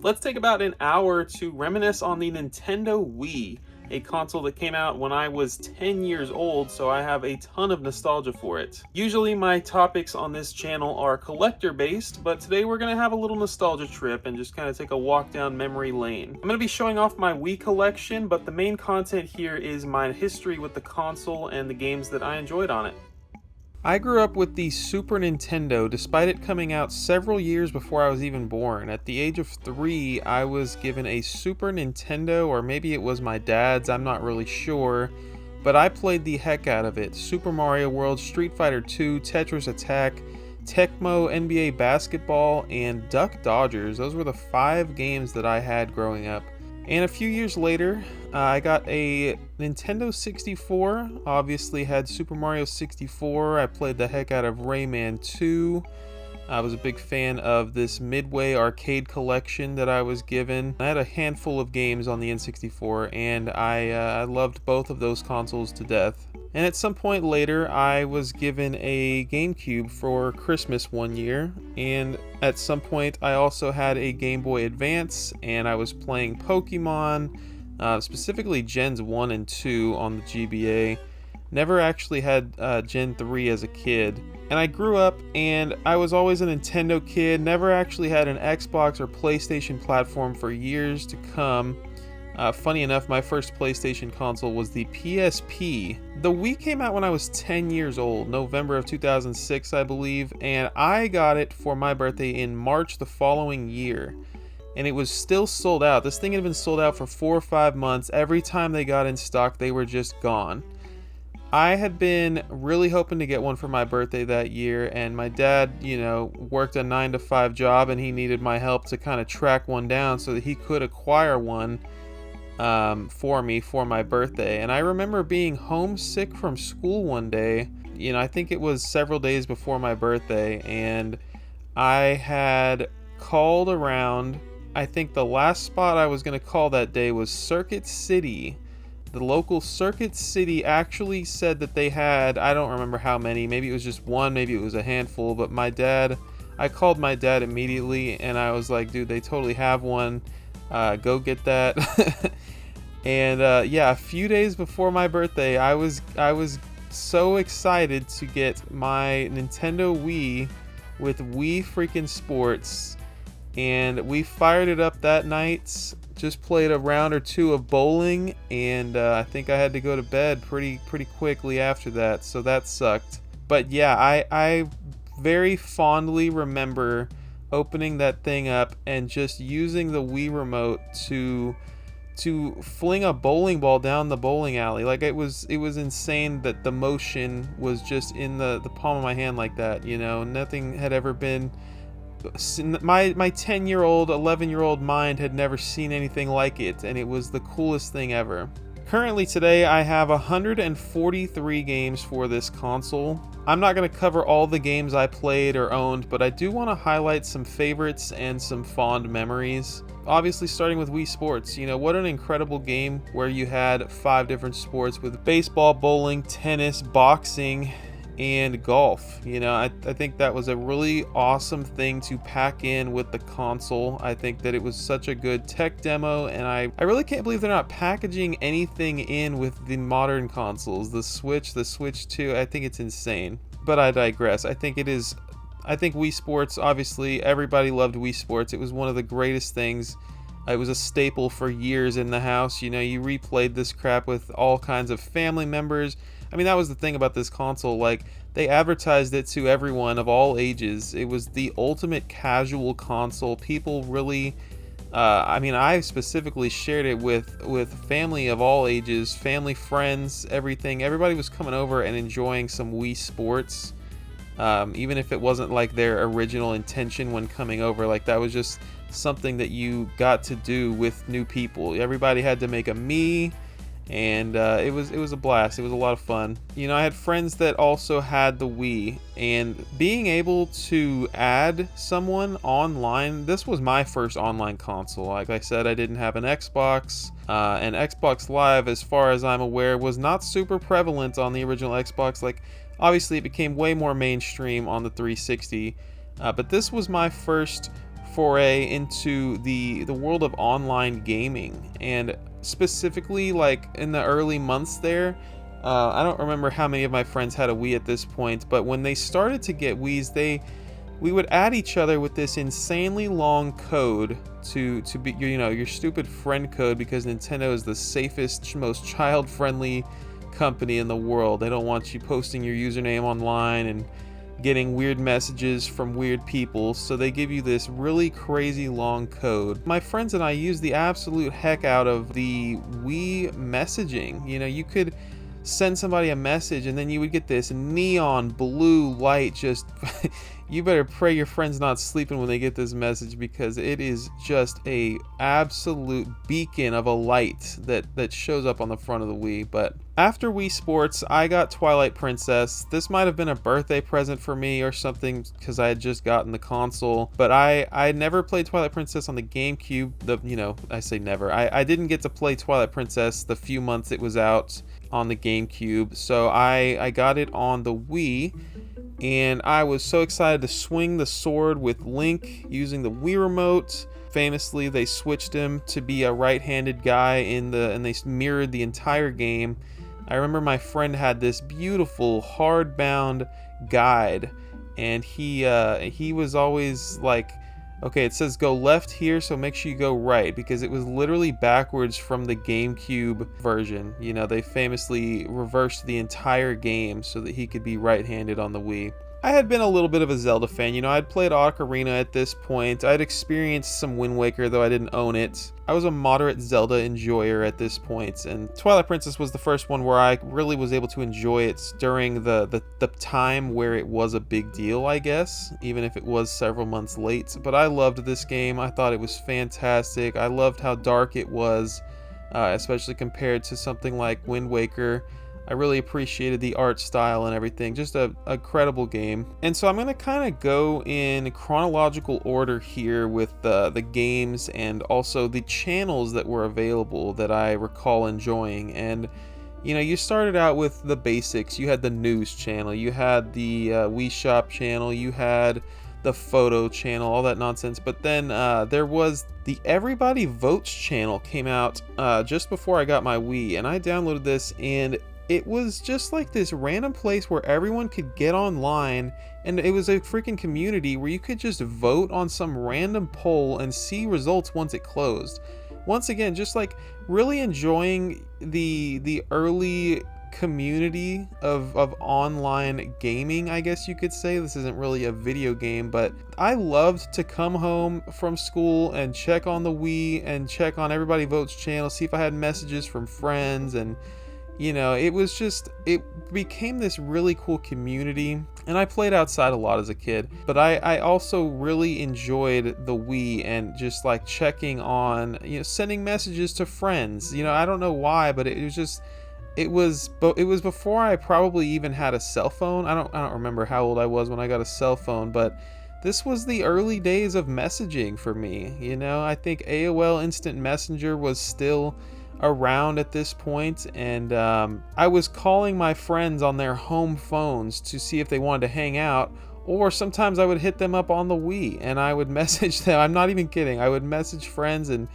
Let's take about an hour to reminisce on the Nintendo Wii, a console that came out when I was 10 years old, so I have a ton of nostalgia for it. Usually my topics on this channel are collector based, but today we're going to have a little nostalgia trip and just kind of take a walk down memory lane. I'm going to be showing off my Wii collection, but the main content here is my history with the console and the games that I enjoyed on it. I grew up with the Super Nintendo despite it coming out several years before I was even born. At the age of 3, I was given a Super Nintendo, or maybe it was my dad's, I'm not really sure, but I played the heck out of it. Super Mario World, Street Fighter 2, Tetris Attack, Tecmo, NBA Basketball, and Duck Dodgers. Those were the 5 games that I had growing up. And a few years later, I got a Nintendo 64, obviously had Super Mario 64, I played the heck out of Rayman 2, I was a big fan of this Midway arcade collection that I was given. I had a handful of games on the N64, and I loved both of those consoles to death. And at some point later, I was given a GameCube for Christmas one year, and at some point I also had a Game Boy Advance, and I was playing Pokemon, specifically Gens 1 and 2 on the GBA. Never actually had Gen 3 as a kid. And I grew up, and I was always a Nintendo kid, never actually had an Xbox or PlayStation platform for years to come. Funny enough, my first PlayStation console was the PSP. The Wii came out when I was 10 years old, November of 2006, I believe, and I got it for my birthday in March the following year. And it was still sold out. This thing had been sold out for 4 or 5 months. Every time they got in stock, they were just gone. I had been really hoping to get one for my birthday that year, and my dad, worked a 9-to-5 job, and he needed my help to kind of track one down so that he could acquire one for me for my birthday. And I remember being homesick from school one day. I think it was several days before my birthday, and I had called around. I think the last spot I was going to call that day was Circuit City. The local Circuit City actually said that they had, I don't remember how many, maybe it was just one, maybe it was a handful, but I called my dad immediately, and I was like, dude, they totally have one, go get that. And yeah, a few days before my birthday, I was so excited to get my Nintendo Wii with Wii freaking Sports, and we fired it up that night. Just played a round or two of bowling, and I think I had to go to bed pretty quickly after that, so that sucked. But yeah, I very fondly remember opening that thing up and just using the Wii remote to fling a bowling ball down the bowling alley. Like, it was insane that the motion was just in the palm of my hand like that. Nothing had ever been. My 10-year-old, 11-year-old mind had never seen anything like it, and it was the coolest thing ever. Currently today, I have 143 games for this console. I'm not going to cover all the games I played or owned, but I do want to highlight some favorites and some fond memories. Obviously, starting with Wii Sports. What an incredible game where you had 5 different sports with baseball, bowling, tennis, boxing, and golf. I think that was a really awesome thing to pack in with the console. I think that it was such a good tech demo, and I really can't believe they're not packaging anything in with the modern consoles. The Switch 2, I think it's insane. But I digress. I think Wii Sports, obviously, everybody loved Wii Sports. It was one of the greatest things. It was a staple for years in the house. You replayed this crap with all kinds of family members. I mean, that was the thing about this console. Like, they advertised it to everyone of all ages. It was the ultimate casual console. People really, I specifically shared it with family of all ages, family, friends, everything. Everybody was coming over and enjoying some Wii Sports. Even if it wasn't like their original intention when coming over. Like, that was just something that you got to do with new people. Everybody had to make a Mii, and it was a blast. It was a lot of fun. I had friends that also had the Wii, and being able to add someone online, this was my first online console. Like I said, I didn't have an Xbox, and Xbox Live, as far as I'm aware, was not super prevalent on the original Xbox. Like, obviously it became way more mainstream on the 360, but this was my first foray into the world of online gaming, and specifically like in the early months there. I don't remember how many of my friends had a Wii at this point, but when they started to get Wiis, we would add each other with this insanely long code to be, you know, your stupid friend code, because Nintendo is the safest, most child-friendly company in the world. They don't want you posting your username online and getting weird messages from weird people, so they give you this really crazy long code. My friends and I used the absolute heck out of the Wii messaging. You know, you could send somebody a message and then you would get this neon blue light just you better pray your friend's not sleeping when they get this message, because it is just a absolute beacon of a light that shows up on the front of the Wii. But after Wii Sports, I got Twilight Princess. This might have been a birthday present for me or something, because I had just gotten the console. But I never played Twilight Princess on the GameCube. I say never. I didn't get to play Twilight Princess the few months it was out on the GameCube. So I got it on the Wii. And I was so excited to swing the sword with Link using the Wii remote. Famously, they switched him to be a right-handed guy and they mirrored the entire game. I remember my friend had this beautiful hardbound guide, and he was always like, okay, it says go left here, so make sure you go right, because it was literally backwards from the GameCube version. You know, they famously reversed the entire game so that he could be right-handed on the Wii. I had been a little bit of a Zelda fan. You know, I'd played Ocarina at this point. I'd experienced some Wind Waker, though I didn't own it. I was a moderate Zelda enjoyer at this point, and Twilight Princess was the first one where I really was able to enjoy it during the time where it was a big deal, I guess, even if it was several months late. But I loved this game. I thought it was fantastic. I loved how dark it was, especially compared to something like Wind Waker. I really appreciated the art style and everything. Just a credible game. And so I'm going to kind of go in chronological order here with the games and also the channels that were available that I recall enjoying. And, you know, you started out with the basics. You had the news channel. You had the Wii Shop Channel. You had the photo channel, all that nonsense. But then there was the Everybody Votes channel came out just before I got my Wii. And I downloaded this, and it was just like this random place where everyone could get online, and it was a freaking community where you could just vote on some random poll and see results once it closed. Once again, just like really enjoying the early community of online gaming, I guess you could say. This isn't really a video game, but I loved to come home from school and check on the Wii and check on Everybody Votes channel, see if I had messages from friends. And you know, it became this really cool community, and I played outside a lot as a kid, but I also really enjoyed the Wii and just like checking on, you know, sending messages to friends. You know, I don't know why, but it was before I probably even had a cell phone. I don't remember how old I was when I got a cell phone, but this was the early days of messaging for me. You know, I think AOL Instant Messenger was still around at this point, and I was calling my friends on their home phones to see if they wanted to hang out, or sometimes I would hit them up on the Wii and I would message them. I'm not even kidding. I would message friends, and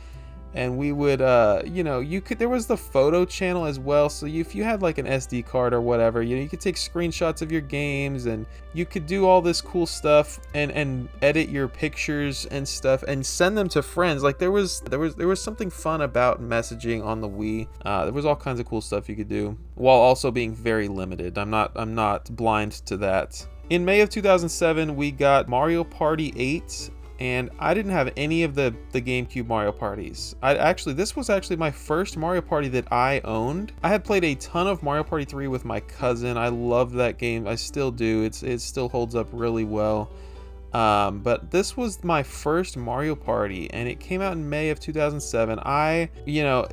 we would you know, there was the photo channel as well, so if you had like an SD card or whatever, you know, you could take screenshots of your games, and you could do all this cool stuff and edit your pictures and stuff and send them to friends. Like there was something fun about messaging on the Wii. There was all kinds of cool stuff you could do while also being very limited. I'm not blind to that. In May of 2007, we got Mario Party 8. And I didn't have any of the GameCube Mario Parties. This was actually my first Mario Party that I owned. I had played a ton of Mario Party 3 with my cousin. I loved that game. I still do. It still holds up really well. But this was my first Mario Party, and it came out in May of 2007.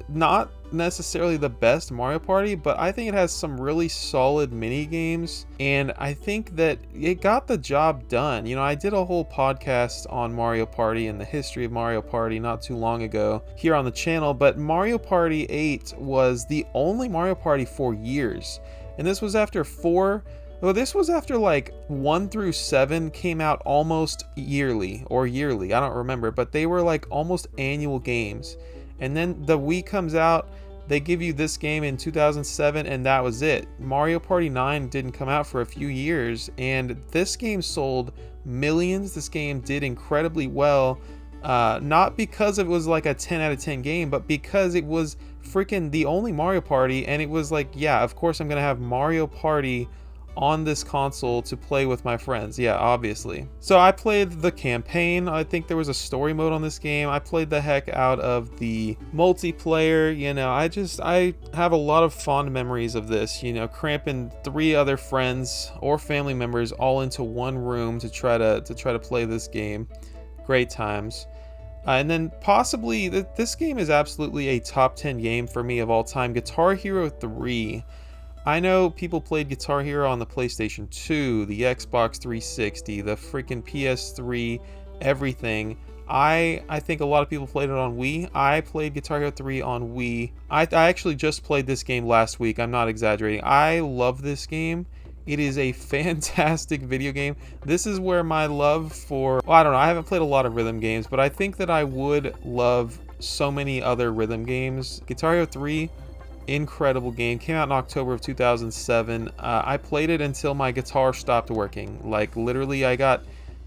Not necessarily the best Mario Party, but I think it has some really solid mini games, and I think that it got the job done. You know, I did a whole podcast on Mario Party and the history of Mario Party not too long ago here on the channel, but Mario Party 8 was the only Mario Party for years, and this was after 4 Well, this was after like 1 through 7 came out almost yearly, I don't remember, but they were like almost annual games. And then the Wii comes out, they give you this game in 2007, and that was it. Mario Party 9 didn't come out for a few years, and this game sold millions. This game did incredibly well, not because it was like a 10 out of 10 game, but because it was freaking the only Mario Party, and it was like, yeah, of course I'm gonna have Mario Party on this console to play with my friends. Yeah, obviously. So I played the campaign. I think there was a story mode on this game. I played the heck out of the multiplayer. You know, I have a lot of fond memories of this, you know, cramping 3 other friends or family members all into one room to try to play this game. Great times. And then possibly this game is absolutely a top 10 game for me of all time. Guitar Hero 3. I know people played Guitar Hero on the PlayStation 2, the Xbox 360, the freaking PS3, everything. I think a lot of people played it on Wii. I played Guitar Hero 3 on Wii. I actually just played this game last week. I'm not exaggerating. I love this game. It is a fantastic video game. This is where my love for, well, I don't know, I haven't played a lot of rhythm games, but I think that I would love so many other rhythm games. Guitar Hero 3, incredible game. Came out in October of 2007. I played it until my guitar stopped working. Like literally I got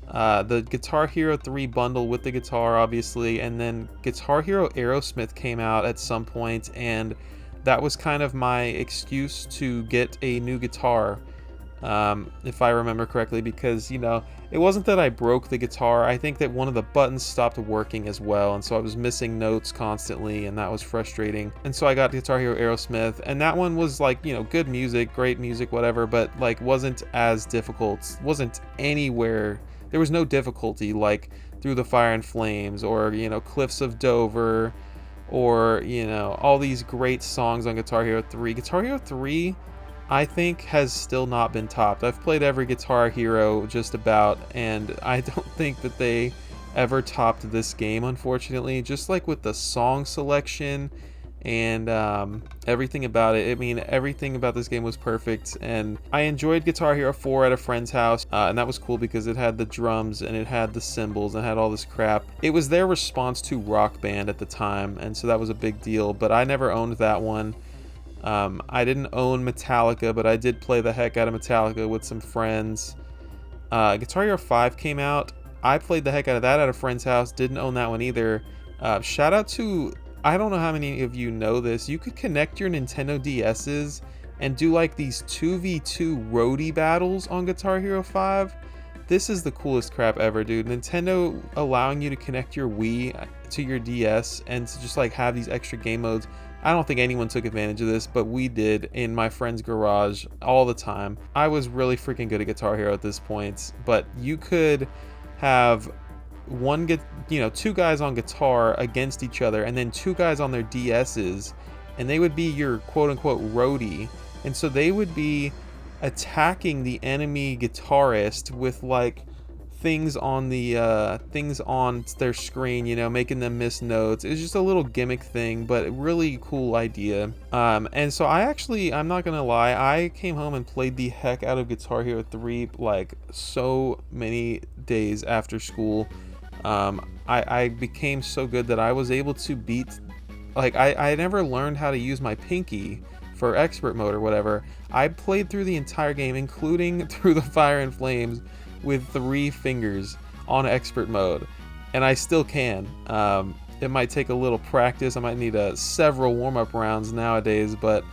the Guitar Hero 3 bundle with the guitar, obviously, and then Guitar Hero Aerosmith came out at some point, and that was kind of my excuse to get a new guitar, if I remember correctly, because, you know, it wasn't that I broke the guitar. I think that one of the buttons stopped working as well, and so I was missing notes constantly, and that was frustrating. And so I got Guitar Hero Aerosmith, and that one was like, you know, good music, great music, whatever, but like wasn't as difficult, wasn't anywhere, there was no difficulty like Through the Fire and Flames, or, you know, Cliffs of Dover, or, you know, all these great songs on Guitar Hero 3. Guitar Hero 3, I think, has still not been topped. I've played every Guitar Hero just about, and I don't think that they ever topped this game, unfortunately. Just like with the song selection and everything about it. I mean, everything about this game was perfect, and I enjoyed Guitar Hero 4 at a friend's house, and that was cool because it had the drums and it had the cymbals and had all this crap. It was their response to Rock Band at the time, and so that was a big deal, but I never owned that one. I didn't own Metallica, but I did play the heck out of Metallica with some friends. Guitar Hero 5 came out. I played the heck out of that at a friend's house. Didn't own that one either. Shout out to, I don't know how many of you know this, you could connect your Nintendo DS's and do like these 2v2 roadie battles on Guitar Hero 5. This is the coolest crap ever, dude. Nintendo allowing you to connect your Wii to your DS and to just like have these extra game modes. I don't think anyone took advantage of this, but we did in my friend's garage all the time. I was really freaking good at Guitar Hero at this point, but you could have two guys on guitar against each other, and then 2 guys on their DS's, and they would be your quote-unquote roadie, and so they would be attacking the enemy guitarist with like things on their screen, you know, making them miss notes. It was just a little gimmick thing, but a really cool idea. And so I'm not gonna lie, I came home and played the heck out of Guitar Hero 3 like so many days after school. I became so good that I was able to beat, like, I never learned how to use my pinky for expert mode or whatever. I played through the entire game, including Through the Fire and Flames, with 3 fingers on expert mode, and I still can. It might take a little practice. I might need several warm-up rounds nowadays, but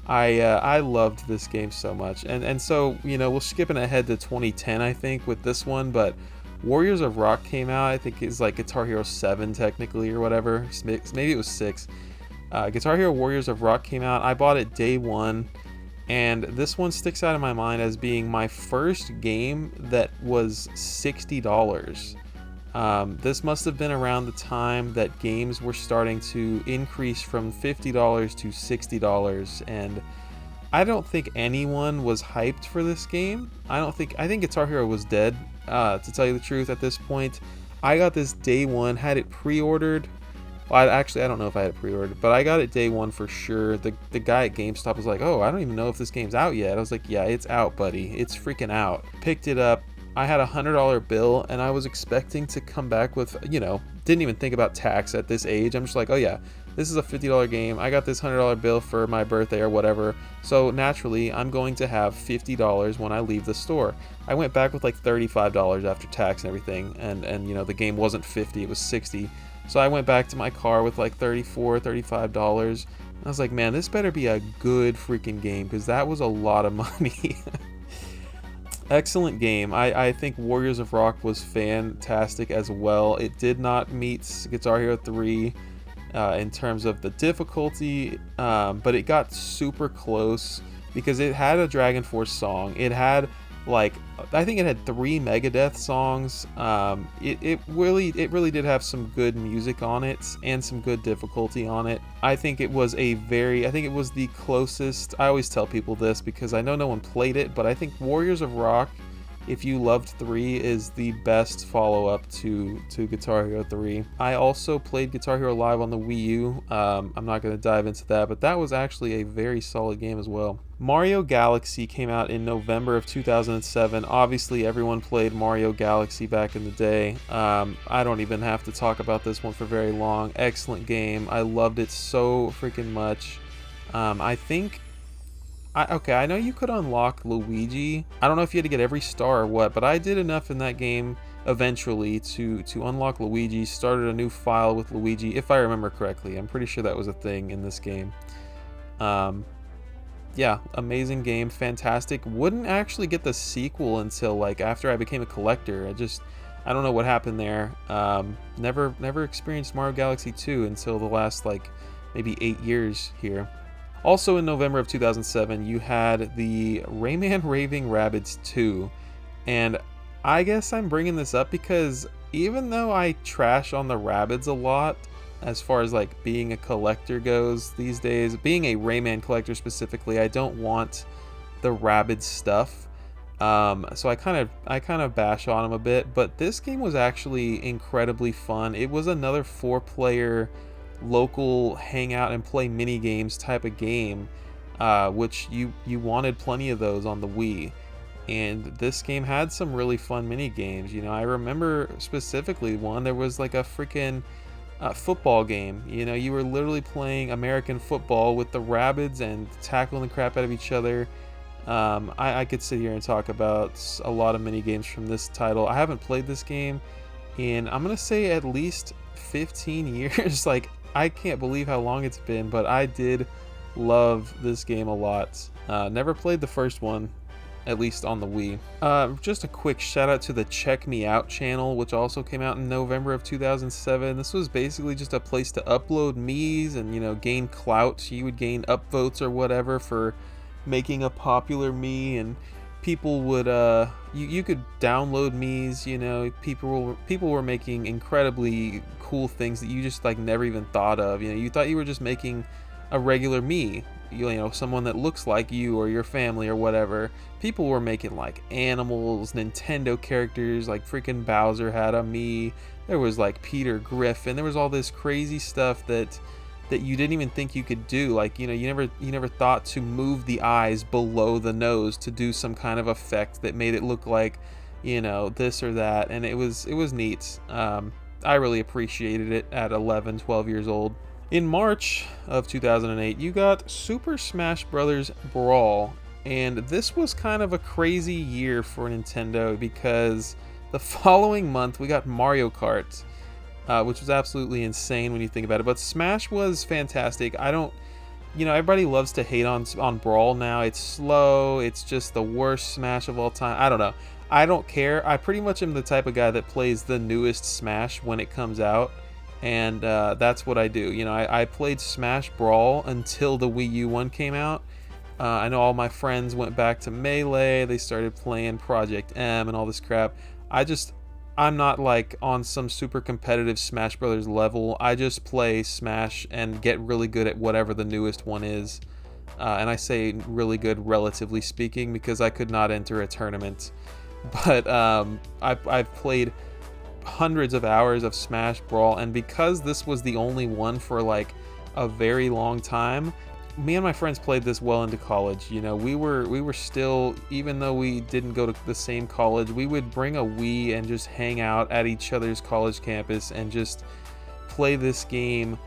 I loved this game so much. And so, you know, we're skipping ahead to 2010, I think, with this one, but Warriors of Rock came out. I think it's like Guitar Hero 7 technically, or whatever. Maybe it was 6. Guitar Hero Warriors of Rock came out. I bought it day 1. And this one sticks out in my mind as being my first game that was $60. This must have been around the time that games were starting to increase from $50 to $60, and I don't think anyone was hyped for this game. I think Guitar Hero was dead, to tell you the truth at this point. I got this day 1, had it pre-ordered, Well, I don't know if I had it pre-ordered, but I got it day one for sure. The guy at GameStop was like, "Oh, I don't even know if this game's out yet." I was like, "Yeah, it's out, buddy. It's freaking out." Picked it up. I had a $100 bill, and I was expecting to come back with, didn't even think about tax at this age. I'm just like, "Oh yeah, this is a $50 game. I got this $100 bill for my birthday or whatever. So naturally, I'm going to have $50 when I leave the store." I went back with like $35 after tax and everything, and the game wasn't 50, it was 60. So I went back to my car with like $34, $35. I was like, man, this better be a good freaking game, because that was a lot of money. Excellent game. I think Warriors of Rock was fantastic as well. It did not meet Guitar Hero 3 in terms of the difficulty, but it got super close because it had a Dragon Force song. It had I think it had 3 Megadeth songs. It really did have some good music on it and some good difficulty on it. I think it was the closest. I always tell people this because I know no one played it, but I think Warriors of Rock, if you loved 3, is the best follow-up to Guitar Hero 3. I also played Guitar Hero Live on the Wii U. I'm not going to dive into that, but that was actually a very solid game as well. Mario Galaxy came out in November of 2007. Obviously, everyone played Mario Galaxy back in the day. I don't even have to talk about this one for very long. Excellent game. I loved it so freaking much. I know you could unlock Luigi. I don't know if you had to get every star or what, but I did enough in that game eventually to unlock Luigi, started a new file with Luigi, if I remember correctly. I'm pretty sure that was a thing in this game. Yeah, amazing game, fantastic. Wouldn't actually get the sequel until after I became a collector. I don't know what happened there. Never experienced Mario Galaxy 2 until the last maybe 8 years here. Also in November of 2007, you had the Rayman Raving Rabbids 2, and I guess I'm bringing this up because even though I trash on the Rabbids a lot, as far as being a collector goes these days, being a Rayman collector specifically, I don't want the Rabbids stuff. So I kind of bash on them a bit, but this game was actually incredibly fun. It was another 4-player local hang out and play mini games type of game, which you wanted plenty of those on the Wii. And this game had some really fun mini games. I remember specifically one. There was a freaking football game. You were literally playing American football with the Rabbids and tackling the crap out of each other. I could sit here and talk about a lot of mini games from this title. I haven't played this game in, I'm gonna say, at least 15 years. I can't believe how long it's been, but I did love this game a lot. Never played the first one, at least on the Wii. Just a quick shout out to the Check Me Out channel, which also came out in November of 2007. This was basically just a place to upload Miis and, gain clout. You would gain upvotes or whatever for making a popular Mii, and people would, you could download Miis, people were making incredibly cool things that you just never even thought of. You thought you were just making a regular Mii, someone that looks like you or your family or whatever. People were making animals, Nintendo characters, freaking Bowser had a Mii. There was Peter Griffin. There was all this crazy stuff that you didn't even think you could do. You never thought to move the eyes below the nose to do some kind of effect that made it look like, this or that. And it was neat. I really appreciated it at 11, 12 years old. In March of 2008, you got Super Smash Bros. Brawl, and this was kind of a crazy year for Nintendo because the following month we got Mario Kart, which was absolutely insane when you think about it. But Smash was fantastic. Everybody loves to hate on Brawl now. It's slow. It's just the worst Smash of all time. I don't know. I don't care. I pretty much am the type of guy that plays the newest Smash when it comes out, and that's what I do. I played Smash Brawl until the Wii U one came out. I know all my friends went back to Melee. They started playing Project M and all this crap. I'm not on some super competitive Smash Brothers level. I just play Smash and get really good at whatever the newest one is. And I say really good, relatively speaking, because I could not enter a tournament. But I've played hundreds of hours of Smash Brawl, and because this was the only one for like a very long time, me and my friends played this well into college. You know, we were still, even though we didn't go to the same college, we would bring a Wii and just hang out at each other's college campus and just play this game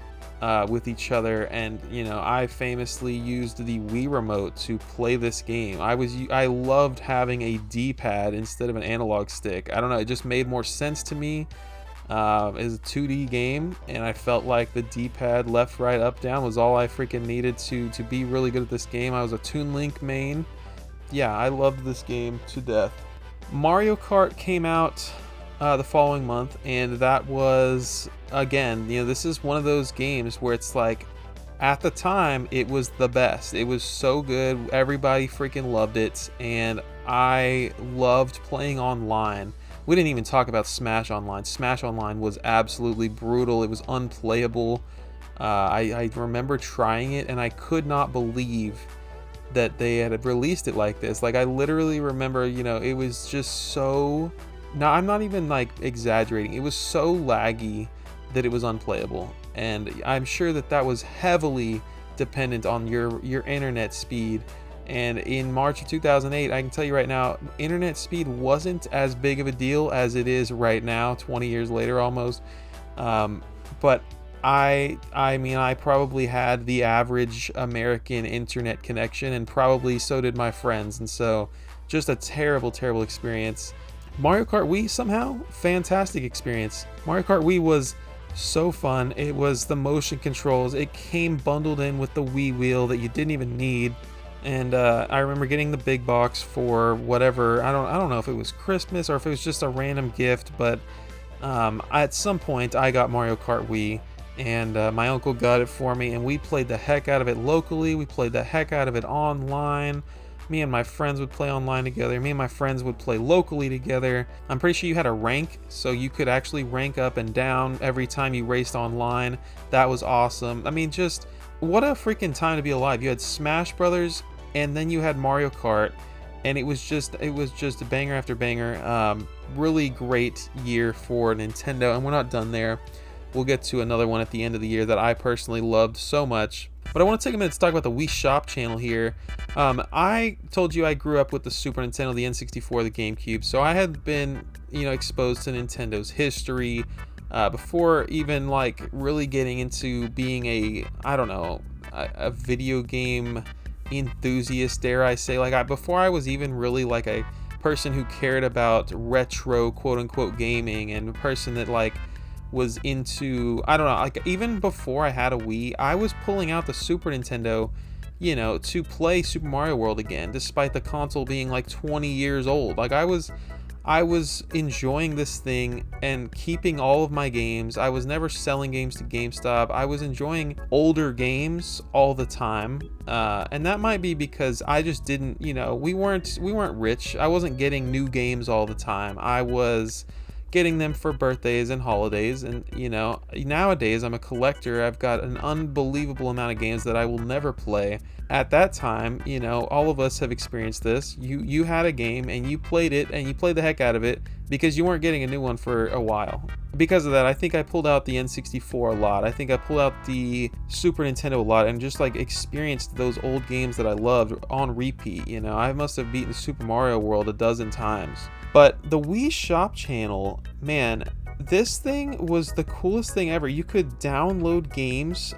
with each other. And you know, I famously used the Wii remote to play this game. I loved having a D-pad instead of an analog stick. I don't know, it just made more sense to me. It's a 2D game, and I felt like the D-pad left, right, up, down was all I freaking needed to be really good at this game. I was a Toon Link main. Yeah, I loved this game to death. Mario Kart came out the following month, and that was, again, you know, this is one of those games where it's like, at the time, it was the best. It was so good. Everybody freaking loved it, and I loved playing online. We didn't even talk about Smash Online. Smash Online was absolutely brutal. It was unplayable. I remember trying it, and I could not believe that they had released it like this. Like, I literally remember, you know, it was just so... Now, I'm not even, like, exaggerating. It was so laggy that it was unplayable. And I'm sure that that was heavily dependent on your internet speed. And in March of 2008, I can tell you right now, internet speed wasn't as big of a deal as it is right now, 20 years later almost. But I mean, I probably had the average American internet connection, and probably so did my friends. And so, just a terrible, terrible experience. Mario Kart Wii, somehow, fantastic experience. Mario Kart Wii was so fun. It was the motion controls. It came bundled in with the Wii wheel that you didn't even need. And I remember getting the big box for whatever, I don't know if it was Christmas or if it was just a random gift, but at some point I got Mario Kart Wii, and my uncle got it for me, and we played the heck out of it locally. We played the heck out of it online. Me and my friends would play online together. Me and my friends would play locally together. I'm pretty sure you had a rank, so you could actually rank up and down every time you raced online. That was awesome. I mean, just what a freaking time to be alive. You had Smash Brothers, and then you had Mario Kart, and it was just banger after banger. Really great year for Nintendo, and we're not done there. We'll get to another one at the end of the year that I personally loved so much. But I want to take a minute to talk about the Wii Shop Channel here. I told you I grew up with the Super Nintendo, the N64, the GameCube, so I had been, you know, exposed to Nintendo's history before even like really getting into being a video game enthusiast, dare I say. Like, before I was even really like a person who cared about retro quote-unquote gaming, and a person that like was into, I don't know, like even before I had a Wii, I was pulling out the Super Nintendo, you know, to play Super Mario World again, despite the console being like 20 years old. Like, I was enjoying this thing and keeping all of my games. I was never selling games to GameStop. I was enjoying older games all the time, and that might be because I just didn't, you know, we weren't rich. I wasn't getting new games all the time. I was getting them for birthdays and holidays, and you know, nowadays I'm a collector. I've got an unbelievable amount of games that I will never play. At that time, you know, all of us have experienced this. You had a game and you played it, and you played the heck out of it because you weren't getting a new one for a while. Because of that, I think I pulled out the N64 a lot. I think I pulled out the Super Nintendo a lot, and just like experienced those old games that I loved on repeat. You know, I must have beaten Super Mario World a dozen times. But the Wii Shop Channel, man, this thing was the coolest thing ever. You could download games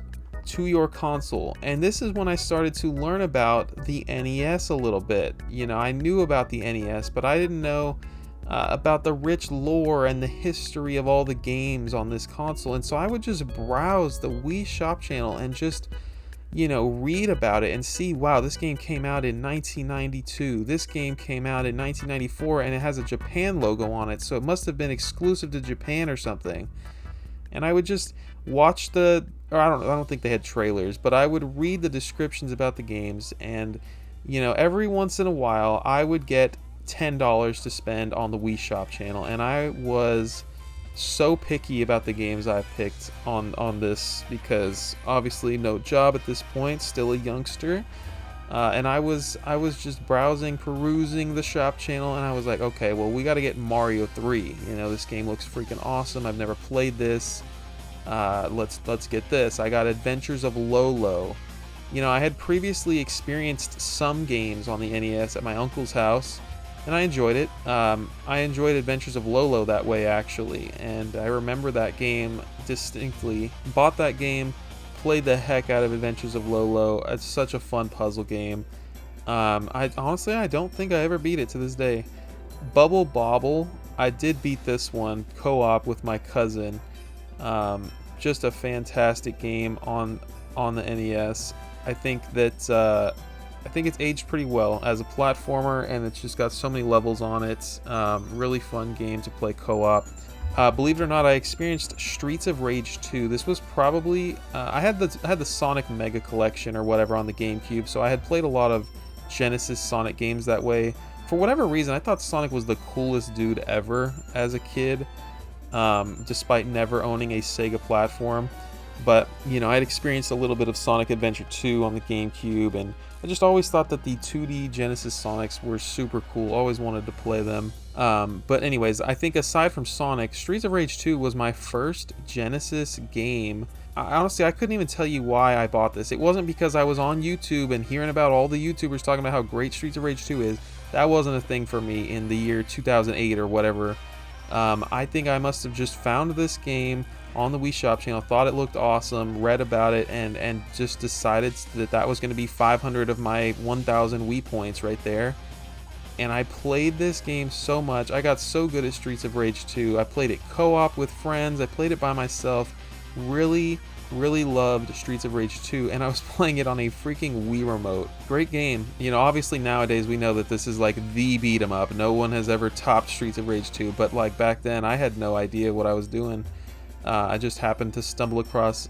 to your console, and this is when I started to learn about the NES a little bit. You know, I knew about the NES, but I didn't know about the rich lore and the history of all the games on this console. And so I would just browse the Wii Shop Channel and just, you know, read about it and see, wow, this game came out in 1992. This game came out in 1994, and it has a Japan logo on it, so it must have been exclusive to Japan or something. And I would just watch I don't think they had trailers, but I would read the descriptions about the games, and you know, every once in a while I would get $10 to spend on the Wii Shop Channel, and I was so picky about the games I picked on this, because obviously no job at this point, still a youngster. and I was just browsing, perusing the shop channel, and I was like, okay, well, we got to get Mario 3. You know, this game looks freaking awesome. I've never played this. Let's get this. I got Adventures of Lolo. You know, I had previously experienced some games on the NES at my uncle's house, and I enjoyed it. I enjoyed Adventures of Lolo that way, actually, and I remember that game distinctly. Bought that game, played the heck out of Adventures of Lolo. It's such a fun puzzle game. I honestly, I don't think I ever beat it to this day. Bubble Bobble, I did beat this one co-op with my cousin. Just a fantastic game on the NES. I think that I think it's aged pretty well as a platformer, and it's just got so many levels on it. Really fun game to play co-op. Believe it or not, I experienced Streets of Rage 2. This was probably I had the Sonic Mega Collection or whatever on the GameCube, so I had played a lot of Genesis Sonic games that way. For whatever reason, I thought Sonic was the coolest dude ever as a kid, despite never owning a Sega platform. But, you know, I had experienced a little bit of Sonic Adventure 2 on the GameCube, and I just always thought that the 2D Genesis Sonics were super cool. Always wanted to play them. But anyways, I think aside from Sonic, Streets of Rage 2 was my first Genesis game. Honestly, I couldn't even tell you why I bought this. It wasn't because I was on YouTube and hearing about all the YouTubers talking about how great Streets of Rage 2 is. That wasn't a thing for me in the year 2008 or whatever. I think I must have just found this game on the Wii Shop Channel, thought it looked awesome, read about it, and just decided that was going to be 500 of my 1,000 Wii points right there. And I played this game so much. I got so good at Streets of Rage 2. I played it co-op with friends. I played it by myself. Really loved Streets of Rage 2, and I was playing it on a freaking Wii remote. Great game. You know, obviously nowadays we know that this is like the beat 'em up. No one has ever topped Streets of Rage 2, but like back then I had no idea what I was doing. I just happened to stumble across,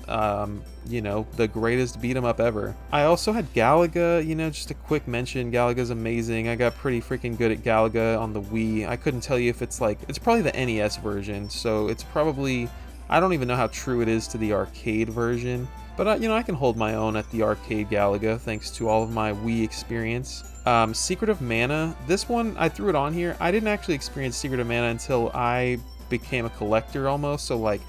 you know, the greatest beat 'em up ever. I also had Galaga, you know, just a quick mention. Galaga's amazing. I got pretty freaking good at Galaga on the Wii. I couldn't tell you if it's like, it's probably the NES version, so it's probably, I don't even know how true it is to the arcade version. But, you know, I can hold my own at the arcade Galaga thanks to all of my Wii experience. Secret of Mana, this one, I threw it on here. I didn't actually experience Secret of Mana until I became a collector almost, so like,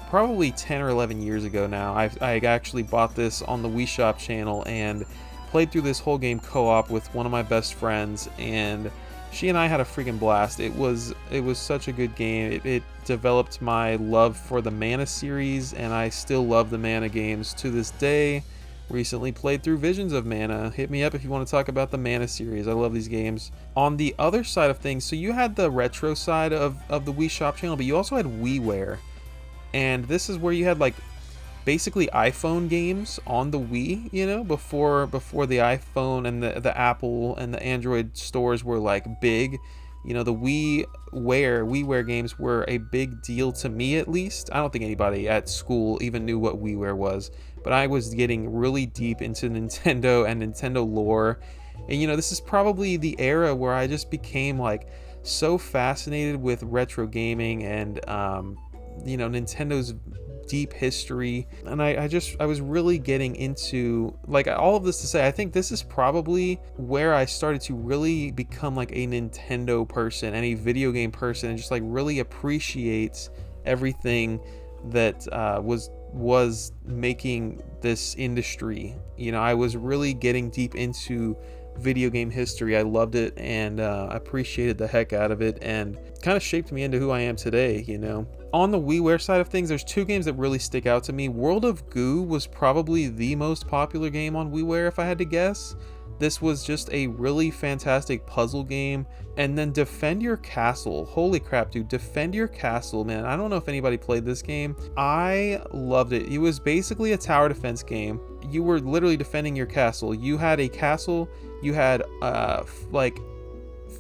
probably 10 or 11 years ago now. I actually bought this on the Wii Shop Channel and played through this whole game co-op with one of my best friends, and she and I had a freaking blast. It was such a good game. It developed my love for the Mana series, and I still love the Mana games to this day. Recently played through Visions of Mana. Hit me up if you want to talk about the Mana series. I love these games. On the other side of things, so you had the retro side of the Wii Shop Channel, but you also had WiiWare. And this is where you had like basically iPhone games on the Wii, you know, before the iPhone and the Apple and the Android stores were like big. You know, the WiiWare games were a big deal to me, at least. I don't think anybody at school even knew what WiiWare was, but I was getting really deep into Nintendo and Nintendo lore. And you know, this is probably the era where I just became like so fascinated with retro gaming and you know, Nintendo's deep history, and I was really getting into, like, all of this to say, I think this is probably where I started to really become like a Nintendo person and a video game person, and just like really appreciate everything that was making this industry. You know, I was really getting deep into video game history. I loved it and appreciated the heck out of it, and kind of shaped me into who I am today, you know. On the WiiWare side of things, there's two games that really stick out to me. World of Goo was probably the most popular game on WiiWare, if I had to guess. This was just a really fantastic puzzle game. And then Defend Your Castle. Holy crap, dude. Defend Your Castle, man. I don't know if anybody played this game. I loved it. It was basically a tower defense game. You were literally defending your castle. You had a castle. You had like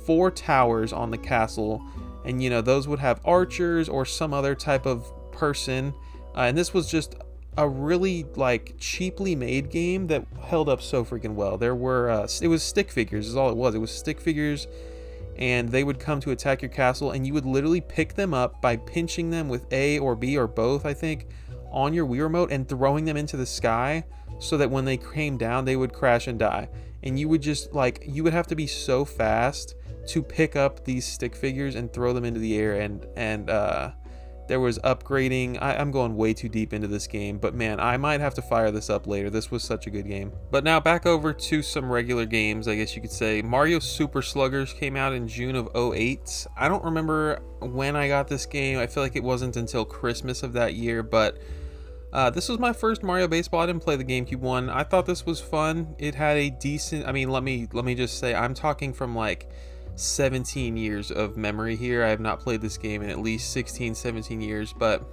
4 towers on the castle. And, you know, those would have archers or some other type of person. And this was just a really, like, cheaply made game that held up so freaking well. There were, it was stick figures is all it was. It was stick figures, and they would come to attack your castle, and you would literally pick them up by pinching them with A or B or both, I think, on your Wii remote and throwing them into the sky. so that when they came down, they would crash and die. And you would just like, you would have to be so fast to pick up these stick figures and throw them into the air. And there was upgrading. I'm going way too deep into this game, but man, I might have to fire this up later. This was such a good game. But now back over to some regular games, I guess you could say. Mario Super Sluggers came out in June of 2008. I don't remember when I got this game. I feel like it wasn't until Christmas of that year, but this was my first Mario Baseball. I didn't play the GameCube one. I thought this was fun. It had a decent, I mean, let me just say, I'm talking from like 17 years of memory here. I have not played this game in at least 16, 17 years, but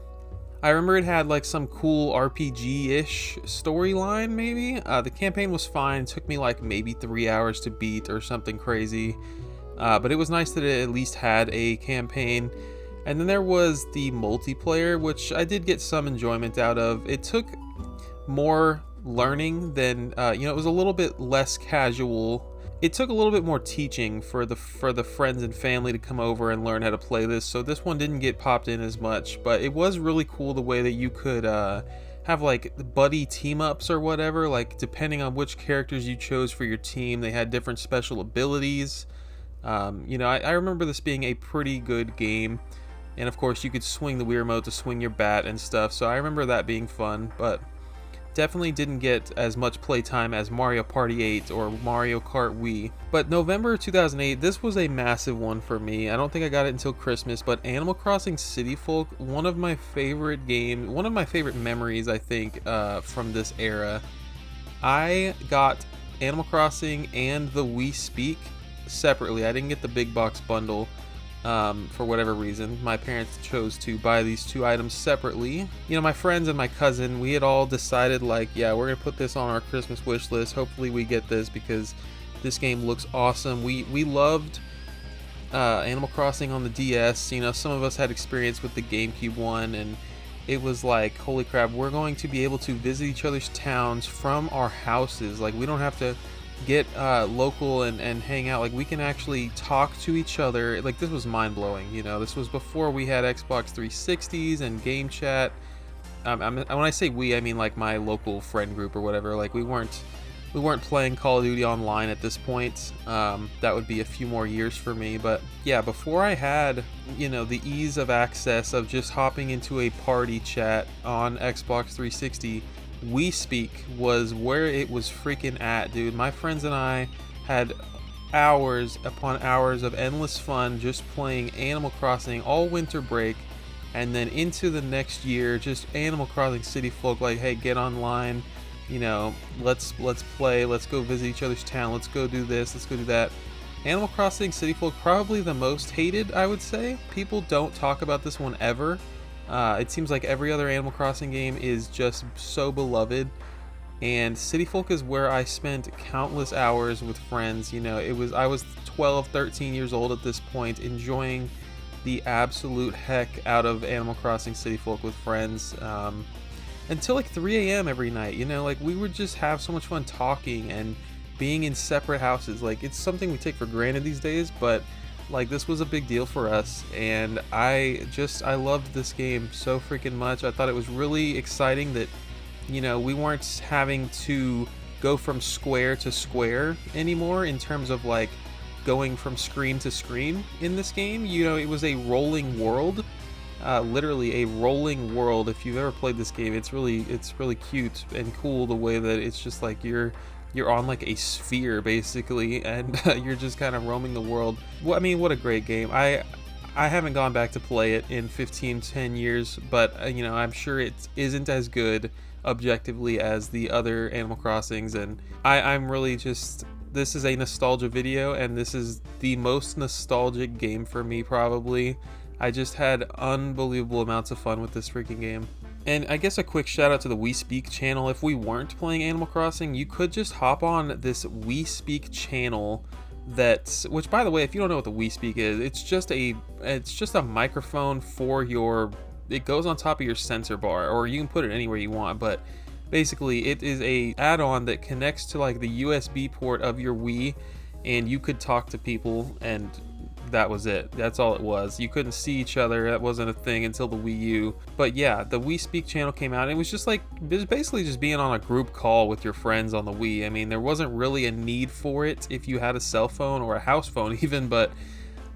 I remember it had like some cool RPG-ish storyline, maybe. The campaign was fine. It took me like maybe 3 hours to beat or something crazy. But it was nice that it at least had a campaign. And then there was the multiplayer, which I did get some enjoyment out of. It took more learning than, it was a little bit less casual. It took a little bit more teaching for the friends and family to come over and learn how to play this, so this one didn't get popped in as much, but it was really cool the way that you could have like buddy team-ups or whatever, like depending on which characters you chose for your team, they had different special abilities. I remember this being a pretty good game, and of course you could swing the Wii remote to swing your bat and stuff, so I remember that being fun, but definitely didn't get as much playtime as Mario Party 8 or Mario Kart Wii. But November 2008, this was a massive one for me. I don't think I got it until Christmas, but Animal Crossing City Folk, one of my favorite games, one of my favorite memories, I think, from this era. I got Animal Crossing and the Wii Speak separately. I didn't get the big box bundle. For whatever reason, my parents chose to buy these two items separately. My friends and my cousin, we had all decided like, yeah, we're gonna put this on our Christmas wish list. Hopefully we get this because this game looks awesome. We loved Animal Crossing on the DS. Some of us had experience with the GameCube one, and it was like, holy crap, we're going to be able to visit each other's towns from our houses. Like, we don't have to get local and hang out. Like, we can actually talk to each other. Like, this was mind-blowing. This was before we had Xbox 360s and game chat. When I say we, I mean like my local friend group or whatever. Like, we weren't playing Call of Duty online at this point. That would be a few more years for me, but yeah, before I had the ease of access of just hopping into a party chat on Xbox 360, Wii Speak was where it was freaking at, dude. My friends and I had hours upon hours of endless fun just playing Animal Crossing all winter break, and then into the next year, just Animal Crossing City Folk. Like, hey, get online, let's play, let's go visit each other's town, let's go do this, let's go do that. Animal Crossing City Folk, probably the most hated, I would say. People don't talk about this one ever. It seems like every other Animal Crossing game is just so beloved, and City Folk is where I spent countless hours with friends. I was 12, 13 years old at this point, enjoying the absolute heck out of Animal Crossing City Folk with friends, until like 3 a.m. every night. Like, we would just have so much fun talking and being in separate houses. Like, it's something we take for granted these days, but like, this was a big deal for us, and I loved this game so freaking much. I thought it was really exciting that, we weren't having to go from square to square anymore in terms of like going from screen to screen in this game. It was a rolling world, literally a rolling world. If you've ever played this game, it's really cute and cool the way that it's just like you're on like a sphere basically, and you're just kind of roaming the world. Well, I mean, what a great game. I haven't gone back to play it in 10 years, but I'm sure it isn't as good objectively as the other Animal Crossings, and I'm really just, this is a nostalgia video, and this is the most nostalgic game for me probably. I just had unbelievable amounts of fun with this freaking game. And I guess a quick shout out to the Wii Speak channel. If we weren't playing Animal Crossing, you could just hop on this Wii Speak channel which, by the way, if you don't know what the Wii Speak is, it's just a microphone for it goes on top of your sensor bar, or you can put it anywhere you want, but basically it is a add-on that connects to like the USB port of your Wii, and you could talk to people and that was it. That's all it was. You couldn't see each other. That wasn't a thing until the Wii U. But yeah, the Wii Speak channel came out, and it was just like, it was basically just being on a group call with your friends on the Wii. I mean, there wasn't really a need for it if you had a cell phone or a house phone even, but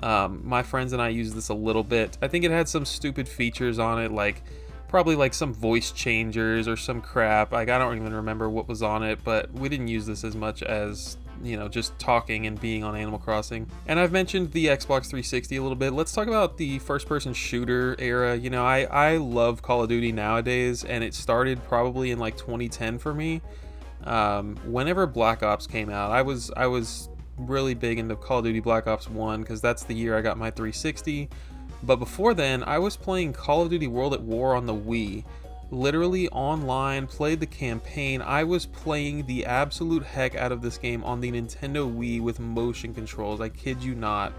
my friends and I used this a little bit. I think it had some stupid features on it, like probably like some voice changers or some crap. Like, I don't even remember what was on it, but we didn't use this as much as, you know, just talking and being on Animal Crossing. And I've mentioned the Xbox 360 a little bit. Let's talk about the first-person shooter era. You know, I love Call of Duty nowadays, and it started probably in like 2010 for me. Whenever Black Ops came out, I was really big into Call of Duty Black Ops 1 because that's the year I got my 360. But before then, I was playing Call of Duty World at War on the Wii. Literally online, played the campaign. I was playing the absolute heck out of this game on the Nintendo Wii with motion controls. I kid you not.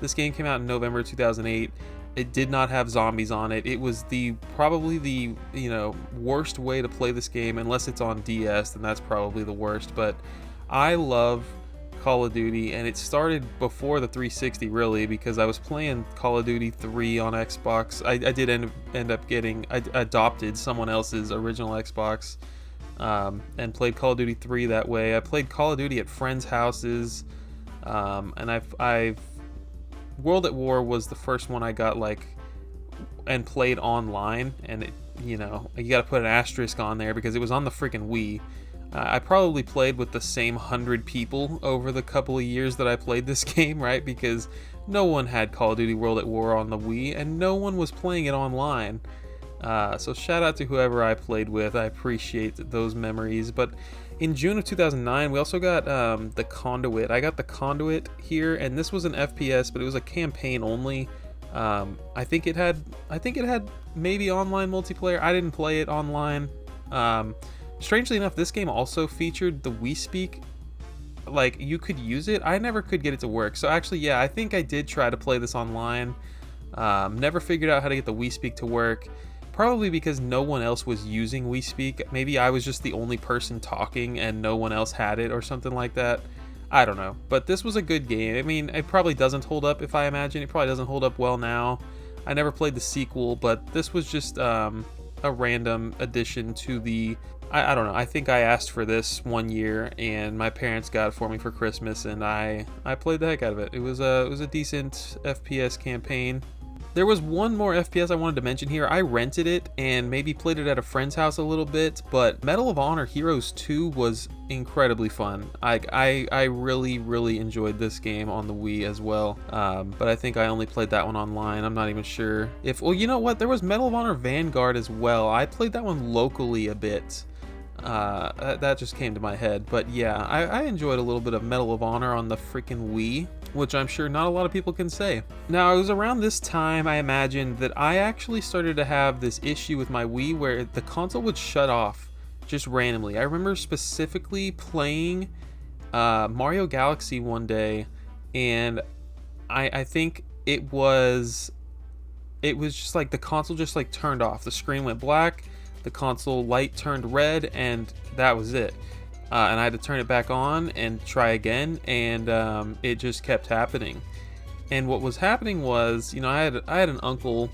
This game came out in November 2008. It did not have zombies on it. It was probably the, you know, worst way to play this game, unless it's on DS, then that's probably the worst. But I love Call of Duty, and it started before the 360 really, because I was playing Call of Duty 3 on Xbox. I did end up getting, I adopted someone else's original Xbox and played Call of Duty 3 that way. I played Call of Duty at friends' houses, and I've World at War was the first one I got like and played online, and it, you know, you got to put an asterisk on there because it was on the freaking Wii. I probably played with the same 100 people over the couple of years that I played this game, right? Because no one had Call of Duty World at War on the Wii, and no one was playing it online. So shout out to whoever I played with. I appreciate those memories. But in June of 2009, we also got the Conduit. I got the Conduit here, and this was an FPS, but it was a campaign only. I think it had maybe online multiplayer. I didn't play it online. Strangely enough, this game also featured the Wii Speak. Like, you could use it. I never could get it to work. So actually, yeah, I think I did try to play this online. Never figured out how to get the Wii Speak to work. Probably because no one else was using Wii Speak. Maybe I was just the only person talking and no one else had it or something like that. I don't know. But this was a good game. I mean, it probably doesn't hold up, if I imagine. It probably doesn't hold up well now. I never played the sequel, but this was just a random addition to the... I don't know. I think I asked for this one year, and my parents got it for me for Christmas, and I played the heck out of it. It was a decent FPS campaign. There was one more FPS I wanted to mention here. I rented it and maybe played it at a friend's house a little bit, but Medal of Honor Heroes 2 was incredibly fun. I really enjoyed this game on the Wii as well, but I think I only played that one online. I'm not even sure if... Well, you know what? There was Medal of Honor Vanguard as well. I played that one locally a bit. That just came to my head. But yeah, I enjoyed a little bit of Medal of Honor on the freaking Wii, which I'm sure not a lot of people can say. Now, it was around this time, I imagine, that I actually started to have this issue with my Wii where the console would shut off just randomly. I remember specifically playing Mario Galaxy one day, and I think it was just like the console just like turned off. The screen went black, the console light turned red, and that was it. And I had to turn it back on and try again, and it just kept happening. And what was happening was, you know, I had an uncle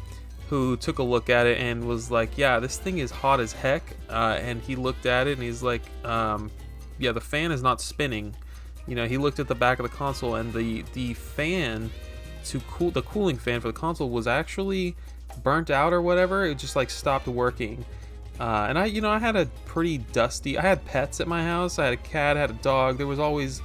who took a look at it and was like, yeah, this thing is hot as heck. And he looked at it and he's like, yeah, the fan is not spinning. You know, he looked at the back of the console, and the fan to cool, the cooling fan for the console was actually burnt out or whatever. It just like stopped working. And I had a pretty dusty... I had pets at my house. I had a cat, I had a dog. There was always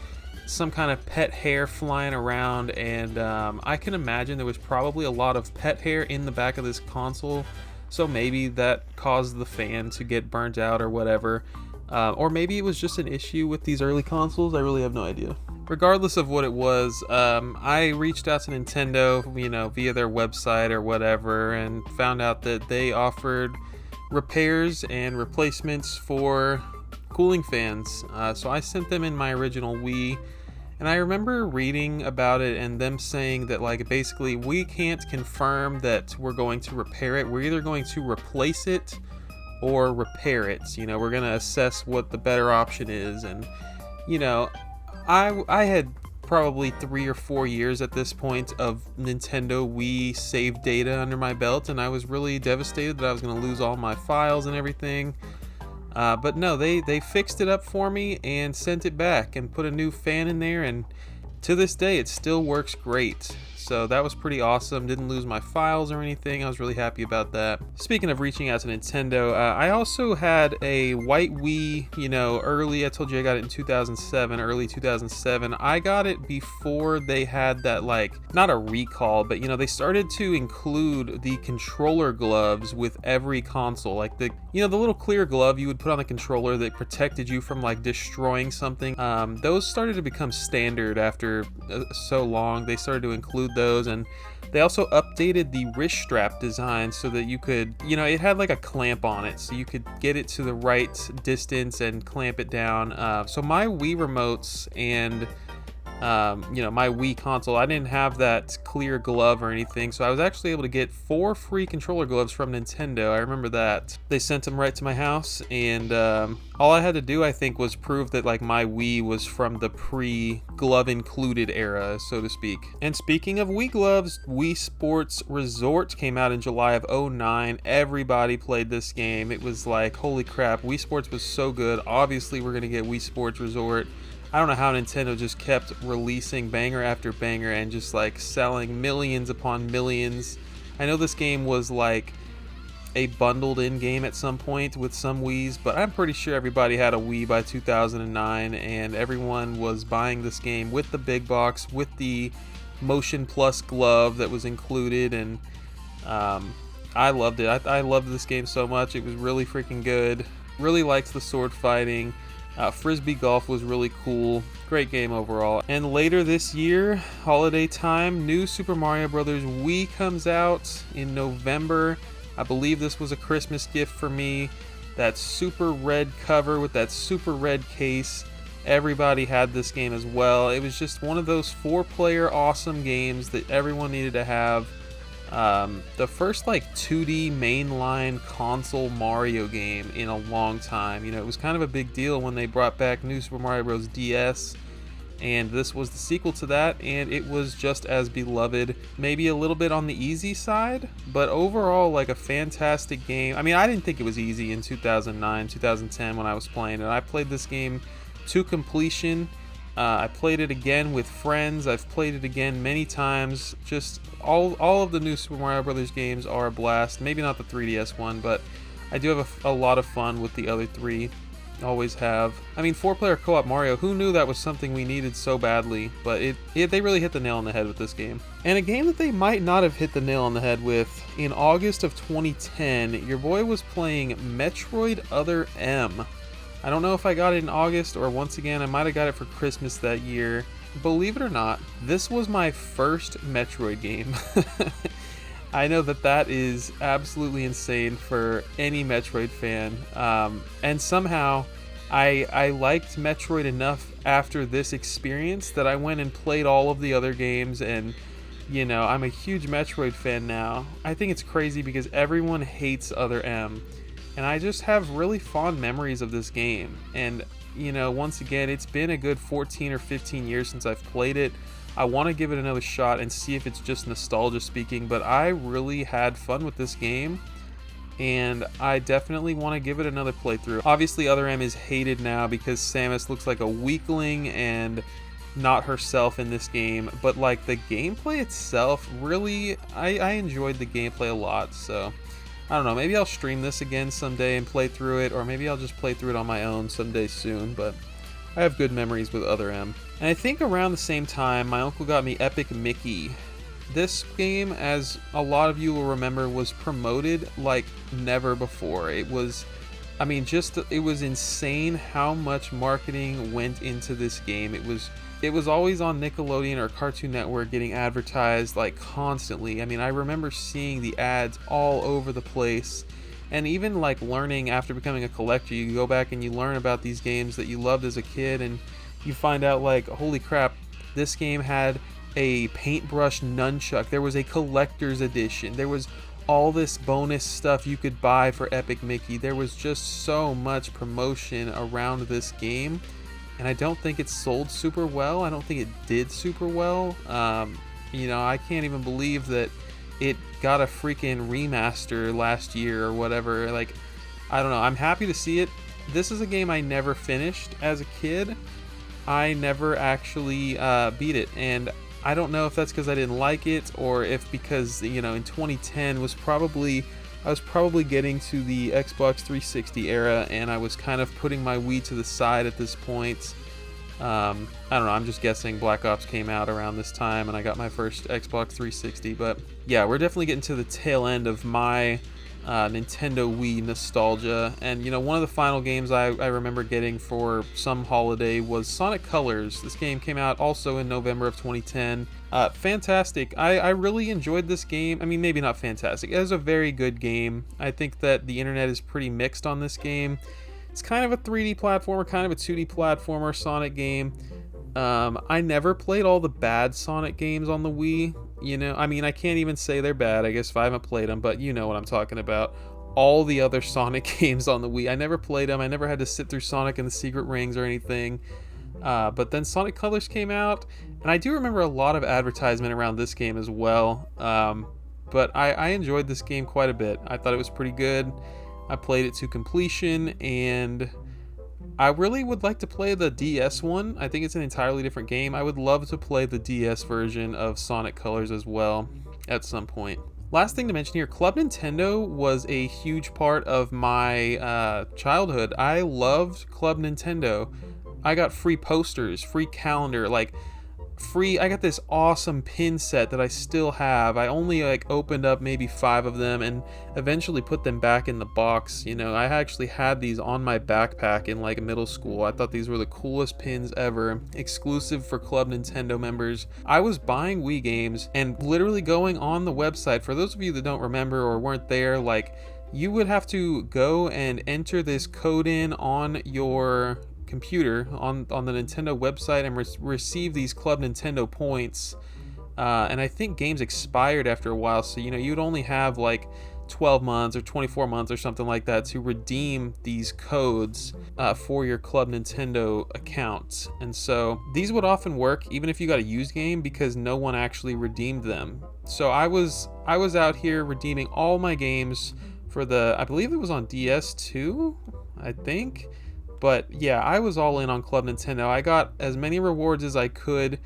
some kind of pet hair flying around, and I can imagine there was probably a lot of pet hair in the back of this console, so maybe that caused the fan to get burnt out or whatever. Or maybe it was just an issue with these early consoles. I really have no idea. Regardless of what it was, I reached out to Nintendo, you know, via their website or whatever, and found out that they offered repairs and replacements for cooling fans. So I sent them in my original Wii, and I remember reading about it and them saying that, like, basically we can't confirm that we're going to repair it. We're either going to replace it or repair it. You know, we're going to assess what the better option is. And, you know, I had probably 3 or 4 years at this point of Nintendo Wii save data under my belt, and I was really devastated that I was going to lose all my files and everything. But no, they fixed it up for me and sent it back and put a new fan in there, and to this day it still works great. So that was pretty awesome. Didn't lose my files or anything. I was really happy about that. Speaking of reaching out to Nintendo, I also had a white Wii, early. I told you I got it in 2007, early 2007. I got it before they had that, not a recall, but they started to include the controller gloves with every console. Like the little clear glove you would put on the controller that protected you from destroying something. Those started to become standard after so long. They started to include those, and they also updated the wrist strap design so that you could, it had a clamp on it, so you could get it to the right distance and clamp it down. So my Wii remotes and my Wii console, I didn't have that clear glove or anything, so I was actually able to get 4 free controller gloves from Nintendo. I remember that. They sent them right to my house, and all I had to do, I think, was prove that my Wii was from the pre-glove included era, so to speak. And speaking of Wii gloves, Wii Sports Resort came out in July of 2009. Everybody played this game. It was holy crap, Wii Sports was so good. Obviously, we're gonna get Wii Sports Resort. I don't know how Nintendo just kept releasing banger after banger and just selling millions upon millions. I know this game was a bundled in game at some point with some Wiis, but I'm pretty sure everybody had a Wii by 2009, and everyone was buying this game with the big box, with the Motion Plus glove that was included, and I loved it. I loved this game so much. It was really freaking good. Really liked the sword fighting. Frisbee golf was really cool. Great game overall. And later this year, holiday time, new Super Mario Bros. Wii comes out in November. I believe this was a Christmas gift for me. That super red cover with that super red case. Everybody had this game as well. It was just one of those 4-player awesome games that everyone needed to have. The first 2D mainline console Mario game in a long time. It was kind of a big deal when they brought back New Super Mario Bros. DS, and this was the sequel to that, and it was just as beloved. Maybe a little bit on the easy side, but overall a fantastic game. I mean, I didn't think it was easy in 2009, 2010 when I was playing it. I played this game to completion. I played it again with friends. I've played it again many times. Just all of the new Super Mario Brothers games are a blast. Maybe not the 3DS one, but I do have a lot of fun with the other 3. Always have. I mean, 4-player co-op Mario, who knew that was something we needed so badly? But they really hit the nail on the head with this game. And a game that they might not have hit the nail on the head with, in August of 2010, your boy was playing Metroid Other M. I don't know if I got it in August, or once again, I might have got it for Christmas that year. Believe it or not, this was my first Metroid game. I know that is absolutely insane for any Metroid fan. And somehow, I liked Metroid enough after this experience that I went and played all of the other games, and I'm a huge Metroid fan now. I think it's crazy because everyone hates Other M. And I just have really fond memories of this game. And, once again, it's been a good 14 or 15 years since I've played it. I want to give it another shot and see if it's just nostalgia speaking, but I really had fun with this game, and I definitely want to give it another playthrough. Obviously, Other M is hated now because Samus looks like a weakling and not herself in this game, but the gameplay itself, really, I enjoyed the gameplay a lot, so I don't know, maybe I'll stream this again someday and play through it, or maybe I'll just play through it on my own someday soon, but I have good memories with Other M. And I think around the same time, my uncle got me Epic Mickey. This game, as a lot of you will remember, was promoted like never before. It was, it was insane how much marketing went into this game. It was always on Nickelodeon or Cartoon Network getting advertised constantly. I remember seeing the ads all over the place. And even learning after becoming a collector, you go back and you learn about these games that you loved as a kid, and you find out holy crap, this game had a paintbrush nunchuck. There was a collector's edition. There was all this bonus stuff you could buy for Epic Mickey. There was just so much promotion around this game. and I don't think it sold super well. I don't think it did super well. You know, I can't even believe that it got a freaking remaster last year or whatever. Like, I don't know. I'm happy to see it. This is a game I never finished as a kid. I never actually beat it, and I don't know if that's because I didn't like it, or if because, you know, in 2010 was probably, I was probably getting to the Xbox 360 era, and I was kind of putting my Wii to the side at this point. I don't know, I'm just guessing Black Ops came out around this time and I got my first Xbox 360, but yeah, we're definitely getting to the tail end of my Nintendo Wii nostalgia. And you know, one of the final games I remember getting for some holiday was Sonic Colors. This game came out also in November of 2010. Fantastic. I really enjoyed this game. I mean, maybe not fantastic. It was a very good game. I think that the internet is pretty mixed on this game. It's kind of a 3D platformer, kind of a 2D platformer Sonic game. I never played all the bad Sonic games on the Wii. You know, I mean, I can't even say they're bad, I guess, if I haven't played them, but you know what I'm talking about. All the other Sonic games on the Wii, I never played them. I never had to sit through Sonic and the Secret Rings or anything. But then Sonic Colors came out, and I do remember a lot of advertisement around this game as well. But I enjoyed this game quite a bit. I thought it was pretty good. I played it to completion, and I really would like to play the DS one. I think it's an entirely different game. I would love to play the DS version of Sonic Colors as well at some point. Last thing to mention here, Club Nintendo was a huge part of my childhood. I loved Club Nintendo. I got free posters, free calendar, like free. I got this awesome pin set that I still have. I only like opened up maybe 5 of them and eventually put them back in the box. You know, I actually had these on my backpack in like middle school. I thought these were the coolest pins ever, exclusive for Club Nintendo members. I was buying Wii games and literally going on the website. For those of you that don't remember or weren't there, like, you would have to go and enter this code in on your computer on the Nintendo website and receive these Club Nintendo points, and I think games expired after a while, so you know, you'd only have like 12 months or 24 months or something like that to redeem these codes for your Club Nintendo account. And so these would often work even if you got a used game, because no one actually redeemed them. So I was out here redeeming all my games for the, I believe it was on DS2, I think. But yeah, I was all in on Club Nintendo. I got as many rewards as I could.